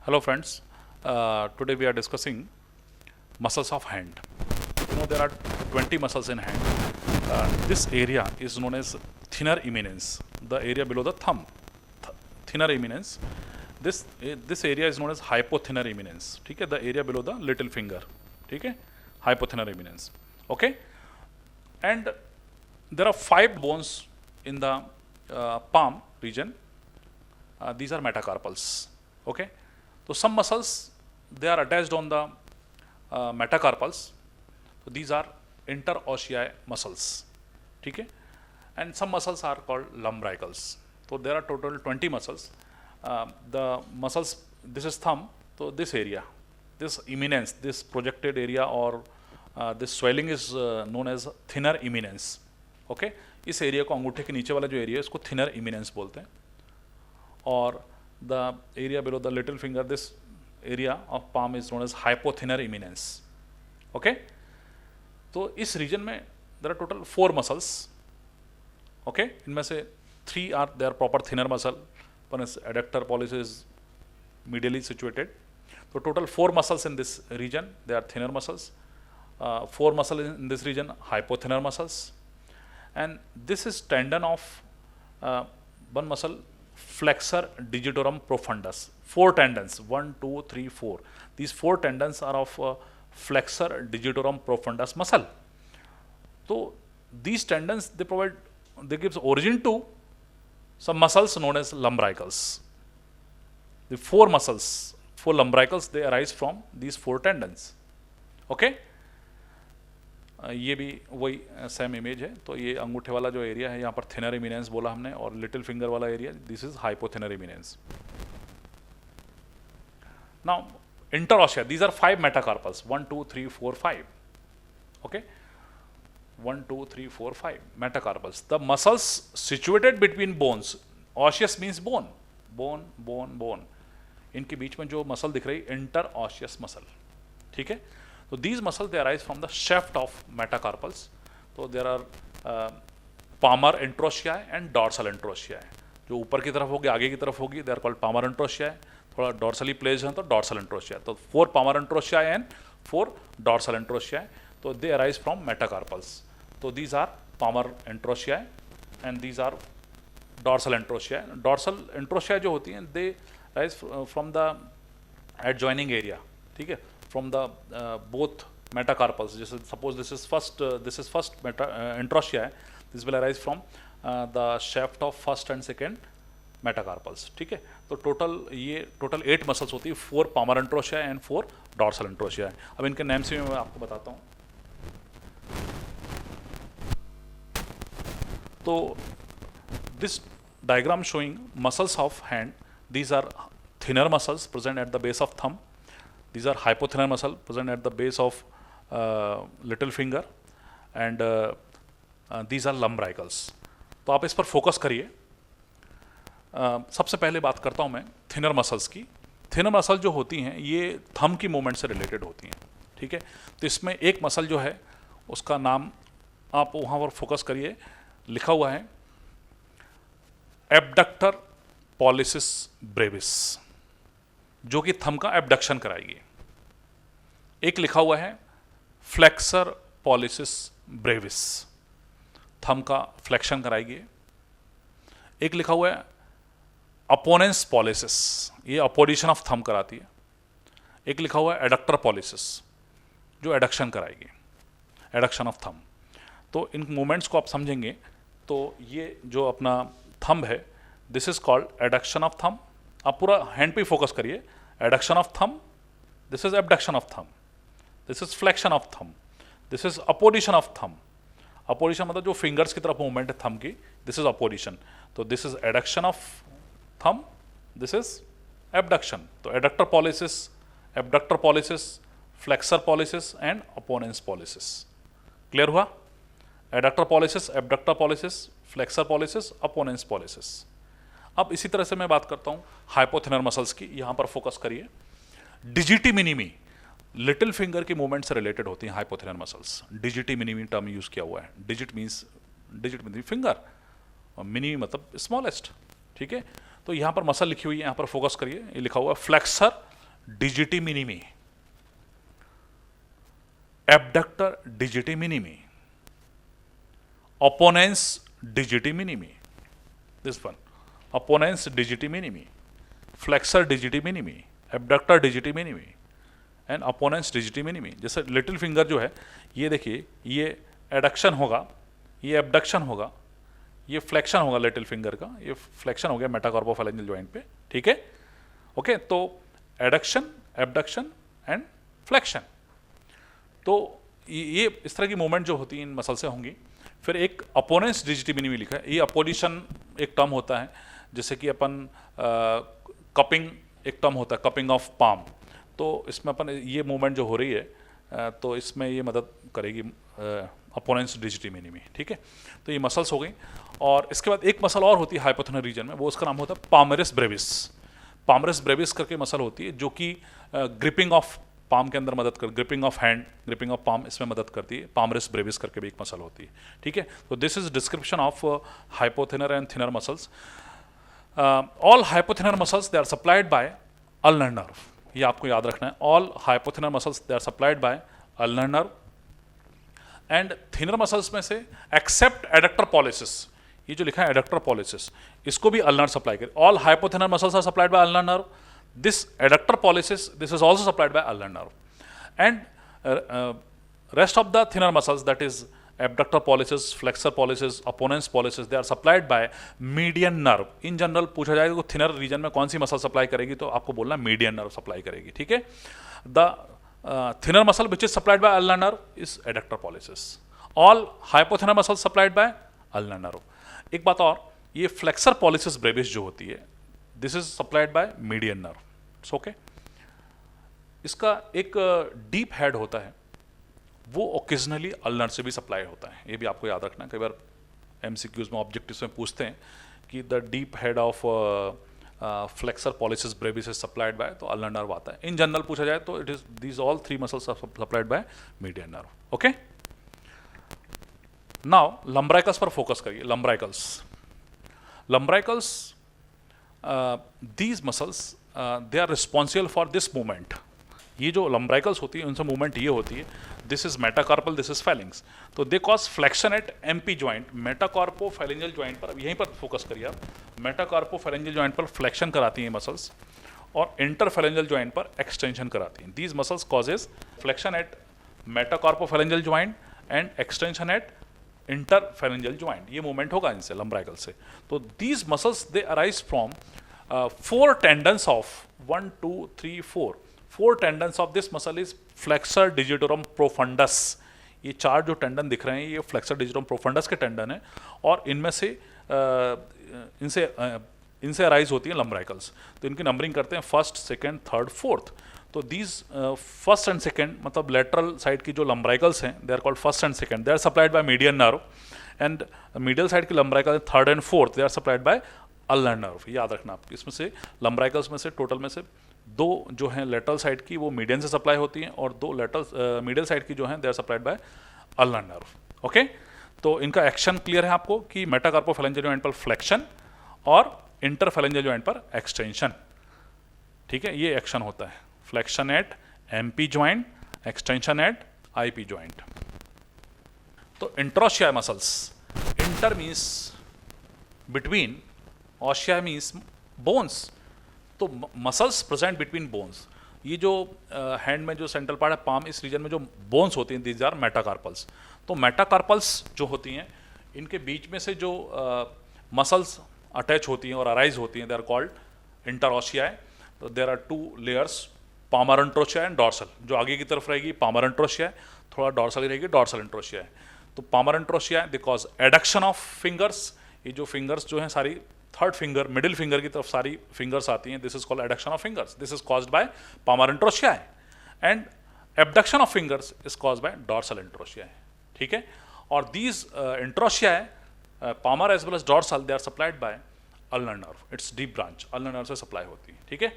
Hello friends, today we are discussing muscles of hand. There are 20 muscles in hand. This area is known as thinner eminence, the area below the thumb, thinner eminence. This area is known as hypothinner eminence. ठीक है, the area below the little finger. ठीक है, hypothinner eminence. Okay, and there are 5 bones in the palm region. These are metacarpals. Okay, so some muscles they are attached on the metacarpals. So these are interossei muscles. ठीक है, and some muscles are called lumbricals. So there are total 20 muscles. The muscles, this is thumb. So this area, this eminence, this projected area or this swelling is known as thinner eminence. Okay, इस area को अंगूठे के नीचे वाला जो area है इसको thinner eminence बोलते हैं. और the area below the little finger, this area of palm is known as hypothinner eminence. Okay, तो इस रीजन में there are total 4 muscles. Okay, इनमें से 3 are their proper thinner muscle. One is adductor pollicis medially situated. So total 4 muscles in this region, they are thinner muscles. 4 muscles in this region, hypothinner muscles. And this is tendon of one muscle, flexor digitorum profundus. 4 tendons, 1, 2, 3, 4. These 4 tendons are of flexor digitorum profundus muscle. So these tendons they gives origin to some muscles known as lumbricals. The 4 muscles, 4 lumbricals, they arise from these 4 tendons. Okay, ये भी वही same image है. तो ये अंगूठे वाला जो area है यहाँ पर थिनर इमिनेंस बोला हमने, और लिटिल फिंगर वाला area this is hypothenar eminence. Now interossei, these are 5 metacarpals, 1, 2, 3, 4, 5. Okay, 1, 2, 3, 4, 5 metacarpals. The muscles situated between bones, osseous means bone, bone. इनके बीच में जो मसल दिख रही interossei muscle. ठीक है, so these muscles they arise from the shaft of metacarpals. So there are palmar interossei and dorsal interossei. जो ऊपर की तरफ होगी, आगे की तरफ होगी, they are called palmar interossei. थोड़ा dorsally placed हैं तो dorsal interossei. तो 4 palmar interossei and 4 dorsal interossei. तो they arise from metacarpals. So these are palmar interossei and these are dorsal interossei. Dorsal interossei जो होती हैं they rise from the adjoining area. ठीक है, from the both metacarpals. Suppose this is first interossei. This will arise from the shaft of first and second metacarpals. ठीक है, तो total 8 muscles होती है, 4 palmar interossei and 4 dorsal interossei. अब इनके name से मैं आपको बताता हूँ. तो this diagram showing muscles of hand, these are thinner muscles present at the base of thumb. These are hypothinner muscle present at the base of little finger, and these are lumbricals. तो आप इस पर focus करिए. सबसे पहले बात करता हूँ मैं थिनर मसल्स की. थिनर मसल जो होती हैं ये थंब की मूवमेंट से रिलेटेड होती हैं. ठीक है, तो इसमें एक मसल जो है उसका नाम आप वहाँ पर फोकस करिए, लिखा हुआ है एब्डक्टर पॉलिसिस ब्रेविस, जो कि थंब का एब्डक्शन कराएगी. एक लिखा हुआ है फ्लेक्सर पॉलिसिस ब्रेविस, थंब का फ्लेक्शन कराएगी. एक लिखा हुआ है अपोनेंस पॉलिसिस, ये अपोजिशन ऑफ थंब कराती है. एक लिखा हुआ है एडक्टर पॉलिसिस, जो एडक्शन कराएगी, एडक्शन ऑफ थंब. तो इन मूवमेंट्स को आप समझेंगे तो ये जो अपना थंब है this is called adduction of thumb. आप पूरा हैंड पे फोकस करिए. Adduction of thumb, this is abduction of thumb, this is flexion of thumb, this is opposition of thumb. Opposition मतलब जो फिंगर्स की तरफ मूवमेंट है थंब की, दिस इज अपोजिशन. तो this is adduction of thumb, this is abduction. तो adductor pollicis, abductor pollicis, flexor pollicis and opponens pollicis. Clear हुआ? Adductor pollicis, abductor pollicis, flexor pollicis, opponens pollicis. अब इसी तरह से मैं बात करता हूँ हाइपोथिनर मसल्स की. यहाँ पर फोकस करिए. डिजिटी मिनिमी, लिटिल फिंगर की मूवमेंट से रिलेटेड होती हैं hypothenar muscles. Digiti minimi term use किया हुआ है. डिजिट मीन्स फिंगर, और मिनी मतलब स्मॉलेस्ट. ठीक है, तो यहाँ पर मसल लिखी हुई है, यहाँ पर फोकस करिए. ये लिखा हुआ है flexor digiti minimi, abductor digiti minimi, opponens digiti minimi, this one, opponens digiti minimi, flexor digiti minimi, abductor digiti minimi and opponens digiti minimi। जैसे लिटिल फिंगर जो है, ये देखिए, ये एडक्शन होगा, ये एबडक्शन होगा, ये फ्लेक्शन होगा लिटिल फिंगर का, ये फ्लेक्शन हो गया मेटाकार्पोफैलेंजियल जॉइंट पे, ठीक है, ओके। तो एडक्शन, एबडक्शन एंड फ्लेक्शन, तो ये इस तरह की मूवमेंट जो होती है इन मसल से होंगी। फिर एक अपोनेंस डिजिटी मिनिमी लिखा है, ये अपोजिशन एक टर्म होता है, जैसे कि अपन कपिंग एक टर्म होता है, कपिंग ऑफ पाम, तो इसमें अपन ये मूवमेंट जो हो रही है तो इसमें ये मदद करेगी अपोनेंस डिजिटी मिनिमी, ठीक है। तो ये मसल्स हो गई, और इसके बाद एक मसल और होती है हाइपोथेनल रीजन में, वो उसका नाम होता है पामरेस ब्रेविस। पामरेस ब्रेविस करके मसल होती है जो कि ग्रिपिंग ऑफ पाम के अंदर मदद कर, gripping of hand, gripping of palm, इसमें मदद करती है। पामरेस ब्रेविस करके भी एक मसल होती है, ठीक है। तो this is description of hypothenar and thenar muscles. All hypothenar muscles they are supplied by ulnar nerve, ये आपको याद रखना है। All hypothenar muscles they are supplied by ulnar nerve, and thenar muscles में से एक्सेप्ट एडक्टर पॉलिसिस, ये जो लिखा है एडक्टर पॉलिसिस, इसको भी अल्नर सप्लाई करे। All hypothenar muscles are supplied by ulnar nerve, this adductor pollicis, this is also supplied by ulnar nerve, and rest of the thinner muscles, that is abductor pollicis, flexor pollicis, opponens pollicis, they are supplied by median nerve। in general पूछा जाएगा कि thinner reason में कौन सी muscle supply करेगी, तो आपको बोलना median nerve supply करेगी, ठीक है। The thenar muscle which is supplied by ulnar nerve is adductor pollicis. All hypothenar muscle supplied by ulnar nerve. एक बात और, ये फ्लेक्सर पॉलिसिस ब्रेविस जो होती है, this is supplied by median nerve, it's okay. इसका एक डीप हेड होता है, वो ओकेजनली अल्नर से भी सप्लाई होता है, ये भी आपको याद रखना। कई बार एमसीक्यूज में, ऑब्जेक्टिव्स में पूछते हैं कि the deep head of flexor pollicis brevis is supplied by, तो अल्नर नर्व आता है। इन जनरल पूछा जाए तो it is these all three muscles are supplied by median nerve, okay. Now lumbricals पर फोकस करिए। लंब्राइकल्स these muscles they are responsible for this movement। ये जो लंब्राइकल्स होती है उनसे मूवमेंट ये होती है, this is metacarpal, this is phalanges, तो they cause flexion at MP joint, metacarpophalangeal joint पर, यहीं पर फोकस करिए आप, मेटाकार्पोफैलेंजियल ज्वाइंट पर फ्लेक्शन कराती हैं मसल्स, और इंटरफैलेंजियल ज्वाइंट पर एक्सटेंशन कराती हैं। These muscles causes flexion at metacarpophalangeal joint and extension at interphalangeal joint, ये मूवमेंट होगा इनसे, लंब्राइकल से। तो these muscles they arise from 4 tendons of 1 2 3 4 4 tendons of this muscle is flexor digitorum profundus. ये 4 जो टेंडन दिख रहे हैं ये फ्लेक्सर डिजिटोरम प्रोफंडस के टेंडन है, और इनमें से इनसे अराइज होती हैं लंब्राइकल्स। तो इनकी नंबरिंग करते हैं 1st, 2nd, 3rd, 4th। तो दीज 1st and 2nd मतलब लेटरल साइड की जो लंब्राइकल्स हैं, they are called 1st and 2nd, they are supplied by median nerve, and medial side की lumbrical 3rd and 4th they are supplied by ulnar nerve. याद रखना आपको, इसमें से लंब्राइकल्स में से टोटल में से 2 जो हैं लेटरल साइड की वो मीडियन से सप्लाई होती हैं, और 2 लेटरल मीडियल साइड की जो हैं they are supplied by ulnar nerve, okay. तो इनका एक्शन क्लियर है आपको कि मेटाकार्पोफैलेंजियल जॉइंट पर फ्लेक्शन और इंटरफैलेंजियल जॉइंट पर एक्सटेंशन, ठीक है, ये एक्शन होता है। Flexion at MP joint, extension at IP joint. तो interossei muscles, inter means between, ossea means bones, तो मसल्स प्रेजेंट बिटवीन बोन्स। ये जो हैंड में जो सेंट्रल पार्ट है, पाम, इस रीजन में जो बोन्स होती हैं, दीज आर मेटाकार्पल्स। तो मेटाकार्पल्स जो होती हैं, इनके बीच में से जो मसल्स अटैच होती हैं और अराइज होती हैं, दे आर कॉल्ड इंटरऑशियाई। तो there are 2 layers, palmar interossei and dorsal. जो आगे की तरफ रहेगी पामर इंट्रोशिया, थोड़ा डॉर्सल ही रहेगी डॉर्सल इंट्रोशिया। तो palmar interossei because adduction of fingers, ये जो फिंगर्स जो हैं सारी 3rd फिंगर, मिडिल फिंगर की तरफ सारी फिंगर्स आती हैं, this is called adduction of fingers, this is caused by palmar interossei, and abduction of fingers is caused by dorsal interossei, ठीक है। और these interossei, palmar as well as dorsal, they are supplied by ulnar nerve, its deep branch, ulnar nerve से supply होती है, ठीक है।